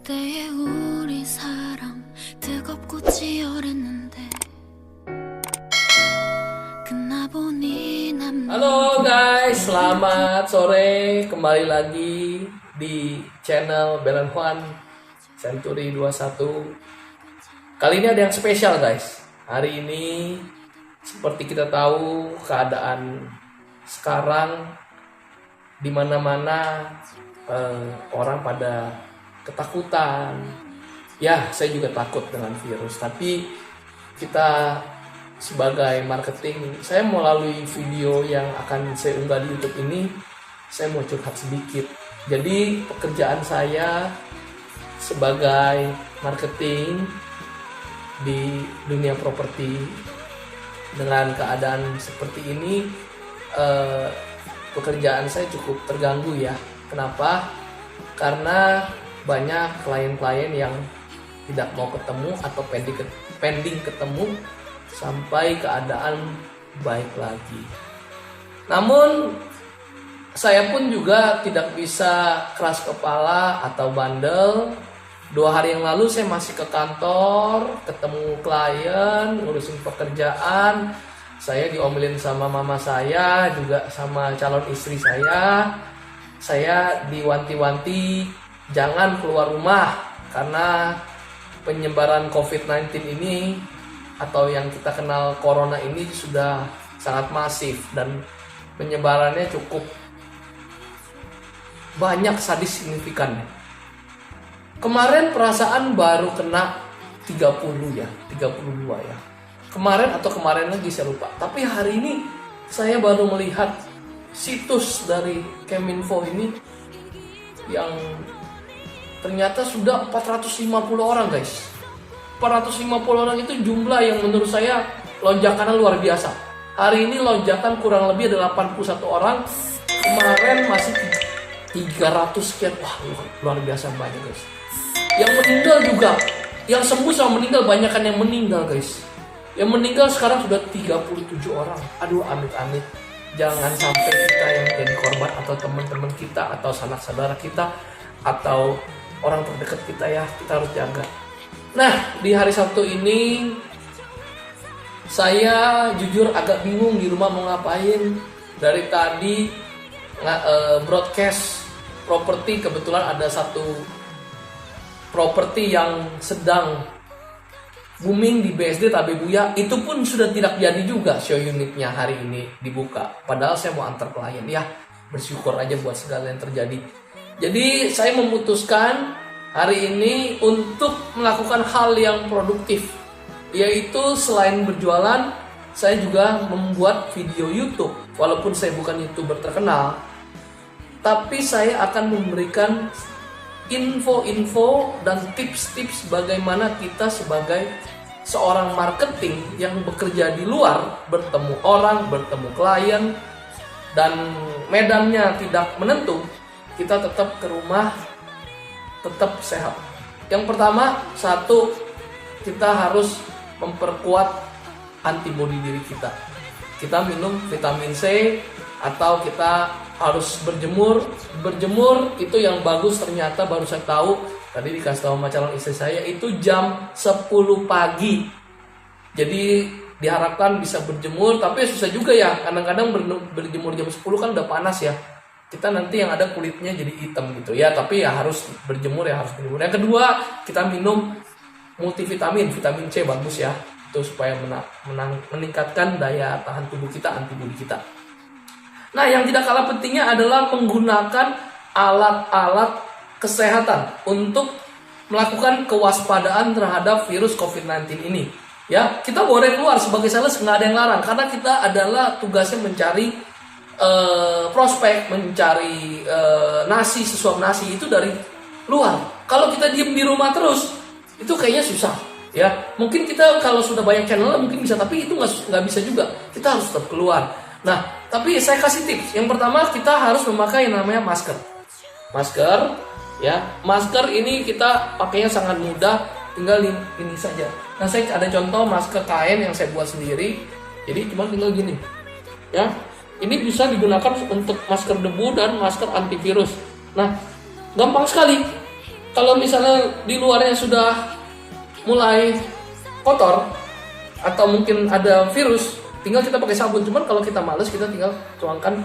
그때의 우리 사랑 뜨겁고 치열했는데 끝나보니 난 Halo guys, selamat sore. Kembali lagi di channel Belen Juan Century 21. Kali ini ada yang spesial guys. Hari ini seperti kita tahu keadaan sekarang di mana-mana orang pada ketakutan. Ya, saya juga takut dengan virus. Tapi kita sebagai marketing, saya melalui video yang akan saya unggah di YouTube ini, saya mau curhat sedikit. Jadi pekerjaan saya sebagai marketing di dunia properti dengan keadaan seperti ini, pekerjaan saya cukup terganggu ya. Kenapa? Karena banyak klien-klien yang tidak mau ketemu atau pending ketemu sampai keadaan baik lagi. Namun saya pun juga tidak bisa keras kepala atau bandel. 2 hari yang lalu saya masih ke kantor, ketemu klien, ngurusin pekerjaan. Saya diomelin sama mama saya, juga sama calon istri saya. Saya diwanti-wanti jangan keluar rumah karena penyebaran COVID-19 ini atau yang kita kenal corona ini sudah sangat masif dan penyebarannya cukup banyak, sadis, signifikan. Kemarin perasaan baru kena 30 ya, 32 ya. Kemarin atau kemarin lagi saya lupa. Tapi hari ini saya baru melihat situs dari Keminfo ini yang ternyata sudah 450 orang guys. 450 orang itu jumlah yang menurut saya lonjakannya luar biasa. Hari ini lonjakan kurang lebih ada 81 orang. Kemarin masih 300 sekian. Wah, luar biasa banyak guys. Yang meninggal juga, yang sembuh sama meninggal banyak kan yang meninggal guys. Yang meninggal sekarang sudah 37 orang. Aduh, amit-amit. Jangan sampai kita yang jadi korban atau teman-teman kita atau sanak saudara kita atau orang terdekat kita ya, kita harus jaga. Nah, di hari Sabtu ini saya jujur agak bingung di rumah mau ngapain. Dari tadi broadcast properti, kebetulan ada satu properti yang sedang booming di BSD Tabebuya, itu pun sudah tidak jadi juga show unitnya hari ini dibuka. Padahal saya mau antar klien ya, bersyukur aja buat segala yang terjadi. Jadi saya memutuskan hari ini untuk melakukan hal yang produktif, yaitu selain berjualan, saya juga membuat video YouTube. Walaupun saya bukan YouTuber terkenal, tapi saya akan memberikan info-info dan tips-tips bagaimana kita sebagai seorang marketing yang bekerja di luar, bertemu orang, bertemu klien, dan medannya tidak menentu, kita tetap ke rumah, tetap sehat. Yang pertama, satu, kita harus memperkuat antibodi diri kita. Kita minum vitamin C atau kita harus berjemur. Berjemur itu yang bagus ternyata baru saya tahu, tadi dikasih tahu sama calon istri saya, itu jam 10 pagi. Jadi diharapkan bisa berjemur, tapi susah juga ya. Kadang-kadang berjemur jam 10 kan udah panas ya. Kita nanti yang ada kulitnya jadi hitam gitu ya, tapi ya harus berjemur ya, harus berjemur. Yang kedua, kita minum multivitamin, vitamin C bagus ya, itu supaya meningkatkan daya tahan tubuh kita, antibodi kita. Nah, yang tidak kalah pentingnya adalah menggunakan alat-alat kesehatan untuk melakukan kewaspadaan terhadap virus COVID-19 ini. Ya, kita boleh keluar sebagai sales, nggak ada yang larang, karena kita adalah tugasnya mencari prospek, mencari nasi, sesuap nasi itu dari luar. Kalau kita diem di rumah terus, itu kayaknya susah ya. Mungkin kita kalau sudah banyak channel mungkin bisa, tapi itu nggak bisa juga. Kita harus tetap keluar. Nah, tapi saya kasih tips. Yang pertama, kita harus memakai yang namanya masker. Masker ya, masker ini kita pakainya sangat mudah, tinggal ini saja. Nah, saya ada contoh masker kain yang saya buat sendiri. Jadi cuma tinggal gini ya. Ini bisa digunakan untuk masker debu dan masker antivirus. Nah, gampang sekali. Kalau misalnya di luarnya sudah mulai kotor atau mungkin ada virus, tinggal kita pakai sabun. Cuman kalau kita males, kita tinggal tuangkan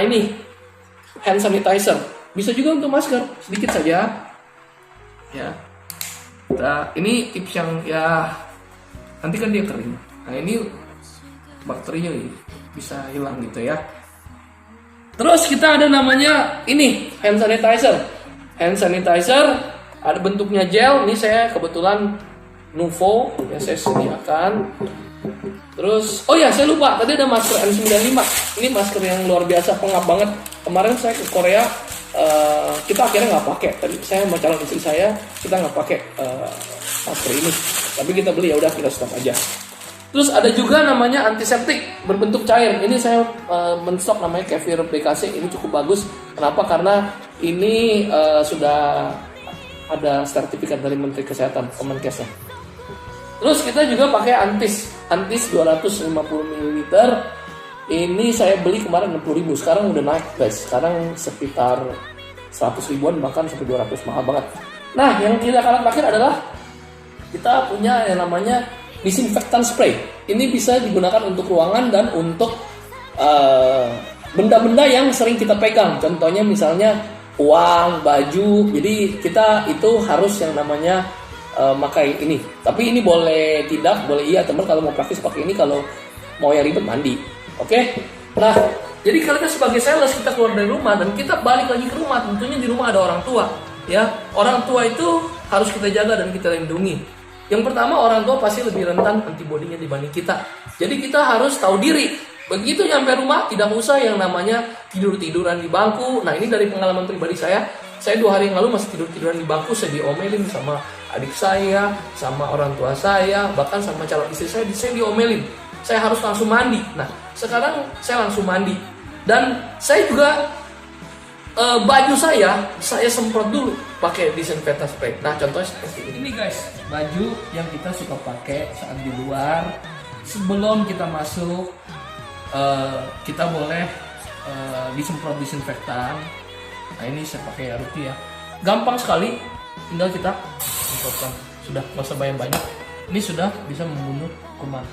ini hand sanitizer. Bisa juga untuk masker, sedikit saja. Ya. Ini tips yang ya nanti kan dia kering. Nah, ini bakterinya bisa hilang gitu ya. Terus kita ada namanya ini hand sanitizer. Hand sanitizer ada bentuknya gel. Ini saya kebetulan Nuvo ya, saya sediakan. Terus saya lupa, tadi ada masker N95. Ini masker yang luar biasa, pengap banget. Kemarin saya ke Korea, kita akhirnya nggak pakai. Tadi saya sama calon istri saya, kita nggak pakai masker ini. Tapi kita beli, ya udah kita stop aja. Terus ada juga namanya antiseptik berbentuk cair. Ini saya menstok namanya Kefir BKC. Ini cukup bagus. Kenapa? Karena ini sudah ada sertifikat dari Menteri Kesehatan, Kemenkes ya. Terus kita juga pakai antis 250 ml. Ini saya beli kemarin 60.000. Sekarang udah naik guys. Sekarang sekitar 100 ribuan, bahkan sampai 200, mahal banget. Nah, yang tidak kalah terakhir adalah kita punya yang namanya disinfektan spray. Ini bisa digunakan untuk ruangan dan untuk benda-benda yang sering kita pegang. Contohnya misalnya uang, baju. Jadi kita itu harus yang namanya pakai ini. Tapi ini boleh tidak, boleh iya. Teman kalau mau praktis pakai ini, kalau mau yang ribet mandi. Oke? Nah, jadi kalau kita sebagai sales, kita keluar dari rumah dan kita balik lagi ke rumah. Tentunya di rumah ada orang tua. Ya, orang tua itu harus kita jaga dan kita lindungi. Yang pertama, orang tua pasti lebih rentan antibodinya dibanding kita. Jadi kita harus tahu diri. Begitu nyampe rumah, tidak usah yang namanya tidur-tiduran di bangku. Nah, ini dari pengalaman pribadi saya. Saya 2 hari yang lalu masih tidur-tiduran di bangku. Saya diomelin sama adik saya, sama orang tua saya, bahkan sama calon istri saya diomelin. Saya harus langsung mandi. Nah, sekarang saya langsung mandi. Dan saya juga baju saya semprot dulu pakai disinfektan spray. Nah, contohnya seperti ini guys, baju yang kita suka pakai saat di luar. Sebelum kita masuk, kita boleh disemprot disinfektan. Nah, ini saya pakai Yaruti ya. Gampang sekali, tinggal kita semprotkan. Sudah, nggak usah banyak-banyak. Ini sudah bisa membunuh kuman.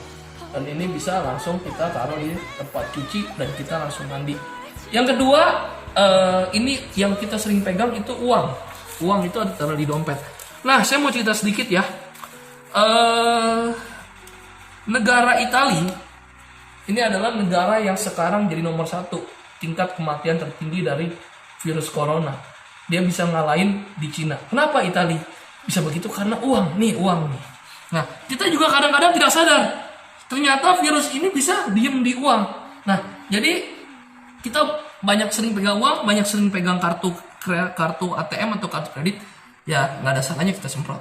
Dan ini bisa langsung kita taruh di tempat cuci dan kita langsung mandi. Yang kedua, ini yang kita sering pegang itu uang. Uang itu ada taruh di dompet. Nah, saya mau cerita sedikit ya. Negara Italia ini adalah negara yang sekarang jadi nomor 1 tingkat kematian tertinggi dari virus corona. Dia bisa ngalahin di Cina. Kenapa Italia bisa begitu? Karena uang nih. Nah, kita juga kadang-kadang tidak sadar. Ternyata virus ini bisa diem di uang. Nah, jadi kita banyak sering pegang uang, banyak sering pegang kartu ATM atau kartu kredit. Ya, nggak ada salahnya kita semprot.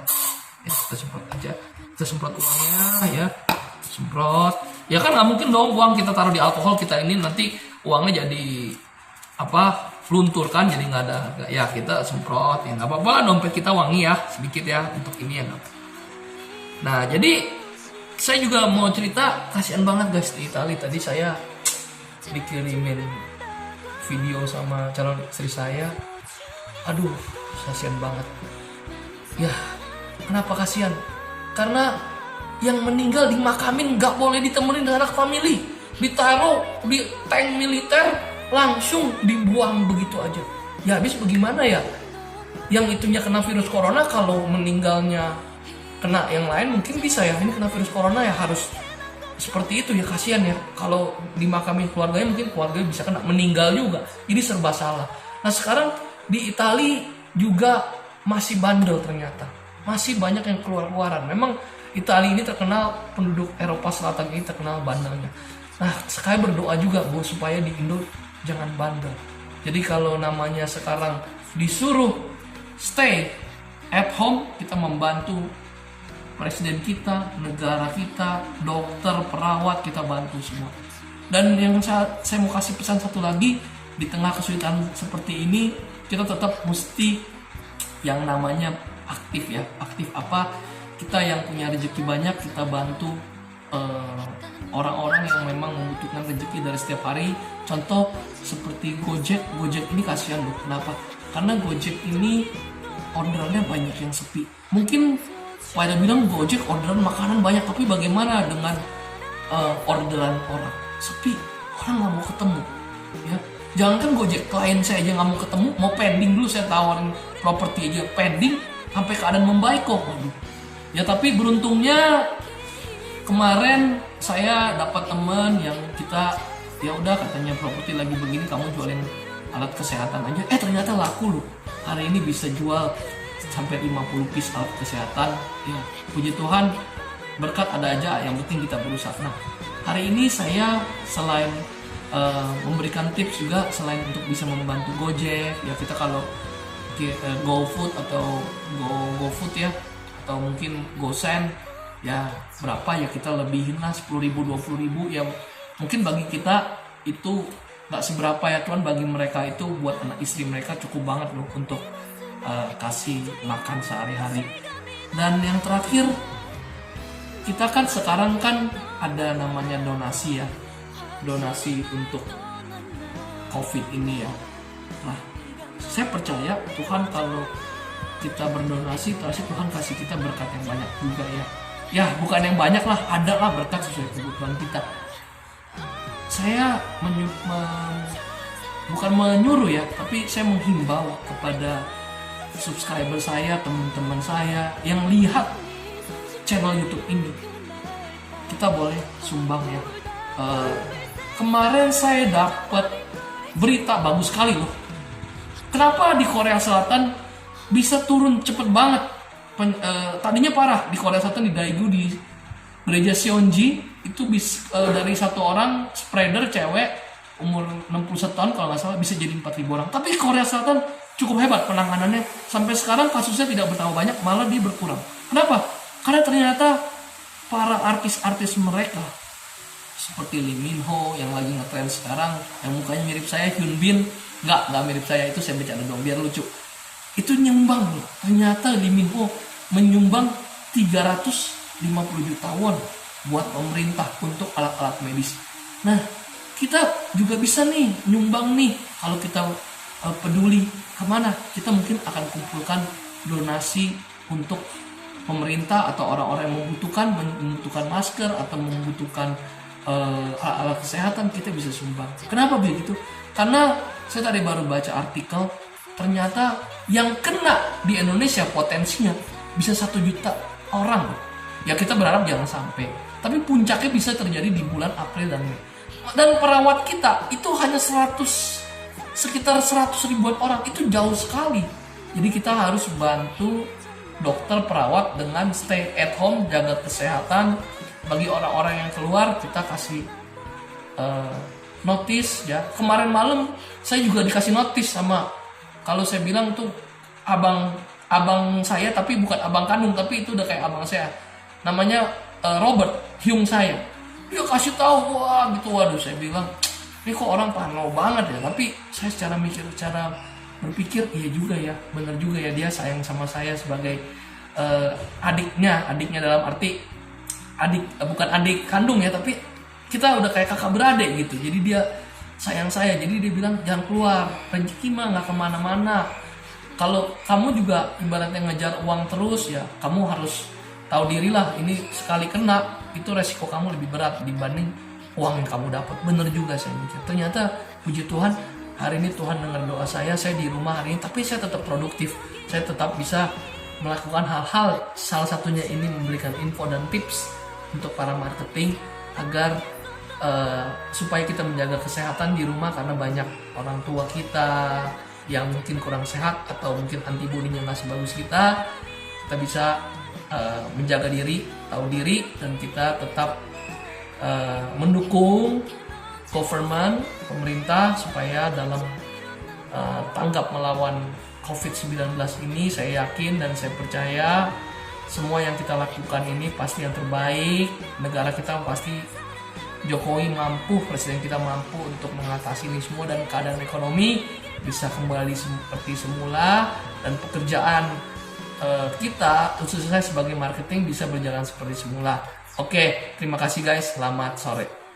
Ya, kita semprot aja. Kita semprot uangnya, ya. Semprot. Ya kan nggak mungkin dong uang kita taruh di alkohol, kita ini nanti uangnya jadi luntur kan, jadi nggak ada. Ya kita semprot, ya nggak apa-apa lah, dompet kita wangi ya, sedikit ya untuk ini ya. Nah, jadi saya juga mau cerita, kasihan banget guys di Italia. Tadi saya dikirimin video sama calon istri saya. Aduh, kasihan banget. Ya, kenapa kasihan? Karena yang meninggal dimakamin nggak boleh ditemenin dengan anak family, ditaruh di tank militer, langsung dibuang begitu aja. Ya habis bagaimana ya? Yang itunya kena virus corona, kalau meninggalnya kena yang lain mungkin bisa ya. Ini kena virus corona ya harus seperti itu ya, kasihan ya. Kalau dimakamin keluarganya, mungkin keluarganya bisa kena, meninggal juga. Jadi serba salah. Nah, sekarang di Italia juga masih bandel ternyata. Masih banyak yang keluar-keluaran. Memang Italia ini terkenal, penduduk Eropa Selatan ini terkenal bandelnya. Nah, saya berdoa juga supaya di Indo jangan bandel. Jadi kalau namanya sekarang disuruh stay at home, kita membantu presiden kita, negara kita, dokter, perawat, kita bantu semua. Dan yang saya mau kasih pesan satu lagi, di tengah kesulitan seperti ini, kita tetap mesti yang namanya aktif ya. Aktif apa? Kita yang punya rezeki banyak, kita bantu orang-orang yang memang membutuhkan rezeki dari setiap hari. Contoh seperti Gojek ini kasihan loh. Kenapa? Karena Gojek ini orderannya banyak yang sepi. Mungkin pada bilang Gojek orderan makanan banyak, tapi bagaimana dengan orderan orang? Sepi, orang nggak mau ketemu. Ya, jangankan Gojek, klien saya aja nggak mau ketemu, mau pending dulu, saya tawarin properti aja pending sampai keadaan membaik kok. Waduh. Ya tapi beruntungnya kemarin saya dapat teman yang kita, ya udah katanya properti lagi begini, kamu jualin alat kesehatan aja. Ternyata laku loh. Hari ini bisa jual sampai 50 piece alat kesehatan. Ya, puji Tuhan, berkat ada aja, yang penting kita berusaha. Nah, hari ini saya selain memberikan tips juga, selain untuk bisa membantu Gojek, ya kita kalau GoFood atau GoFood ya, atau mungkin GoSend, ya berapa ya kita lebihin lah 10.000 20.000 ya, mungkin bagi kita itu nggak seberapa ya, cuman bagi mereka itu buat anak istri mereka cukup banget loh untuk kasih makan sehari-hari. Dan yang terakhir, kita kan sekarang kan ada namanya donasi ya, donasi untuk COVID ini ya. Nah, saya percaya Tuhan kalau kita berdonasi, pasti Tuhan kasih kita berkat yang banyak juga ya. Ya bukan yang banyak lah, ada lah berkat sesuai kebutuhan kita. Saya bukan menyuruh ya, tapi saya menghimbau kepada subscriber saya, teman-teman saya yang lihat channel YouTube ini, kita boleh sumbang ya. Kemarin saya dapat berita bagus sekali loh. Kenapa di Korea Selatan bisa turun cepet banget? Tadinya parah di Korea Selatan, di Daegu, di gereja Seonji itu dari satu orang spreader cewek umur 61 tahun kalau nggak salah bisa jadi 4.000 orang. Tapi Korea Selatan cukup hebat penanganannya. Sampai sekarang kasusnya tidak bertambah banyak, malah dia berkurang. Kenapa? Karena ternyata para artis-artis mereka seperti Lee Min Ho yang lagi ngetrend sekarang, yang mukanya mirip saya, Hyun Bin, nggak mirip saya, itu saya bercanda dong biar lucu. Itu nyumbang loh. Ternyata Lee Min Ho menyumbang 350 juta won buat pemerintah untuk alat-alat medis. Nah, kita juga bisa nih nyumbang nih, kalau kita peduli kemana, kita mungkin akan kumpulkan donasi untuk pemerintah atau orang-orang yang membutuhkan masker atau membutuhkan alat kesehatan, kita bisa sumbang. Kenapa begitu? Karena saya tadi baru baca artikel, ternyata yang kena di Indonesia potensinya bisa 1 juta orang. Ya kita berharap jangan sampai, tapi puncaknya bisa terjadi di bulan April dan Mei. Dan perawat kita itu hanya sekitar 100 ribuan orang, itu jauh sekali. Jadi kita harus bantu dokter, perawat dengan stay at home, jaga kesehatan. Bagi orang-orang yang keluar, kita kasih notice ya. Kemarin malam saya juga dikasih notice sama, kalau saya bilang tuh abang saya, tapi bukan abang kandung, tapi itu udah kayak abang saya. Namanya Robert, Hyung saya. Dia kasih tahu, wah gitu, waduh, saya bilang ini kok orang parno banget ya. Tapi saya secara berpikir, iya juga ya, bener juga ya, dia sayang sama saya sebagai adiknya dalam arti bukan adik kandung ya, tapi kita udah kayak kakak beradik gitu. Jadi dia sayang saya, jadi dia bilang jangan keluar, rezeki mah nggak kemana-mana. Kalau kamu juga ibaratnya ngejar uang terus ya, kamu harus tahu diri lah, ini sekali kena itu resiko kamu lebih berat dibanding uang yang kamu dapat. Bener juga saya mikir. Ternyata puji Tuhan, hari ini Tuhan dengar doa saya di rumah hari ini, tapi saya tetap produktif, saya tetap bisa melakukan hal-hal, salah satunya ini memberikan info dan tips untuk para marketing agar supaya kita menjaga kesehatan di rumah, karena banyak orang tua kita yang mungkin kurang sehat atau mungkin antibodinya nggak sebagus kita bisa menjaga diri, tahu diri, dan kita tetap mendukung government, pemerintah, supaya dalam tanggap melawan COVID-19 ini. Saya yakin dan saya percaya semua yang kita lakukan ini pasti yang terbaik. Negara kita pasti, Jokowi mampu, presiden kita mampu untuk mengatasi ini semua, dan keadaan ekonomi bisa kembali seperti semula, dan pekerjaan kita, khususnya saya sebagai marketing, bisa berjalan seperti semula. Oke, terima kasih guys, selamat sore.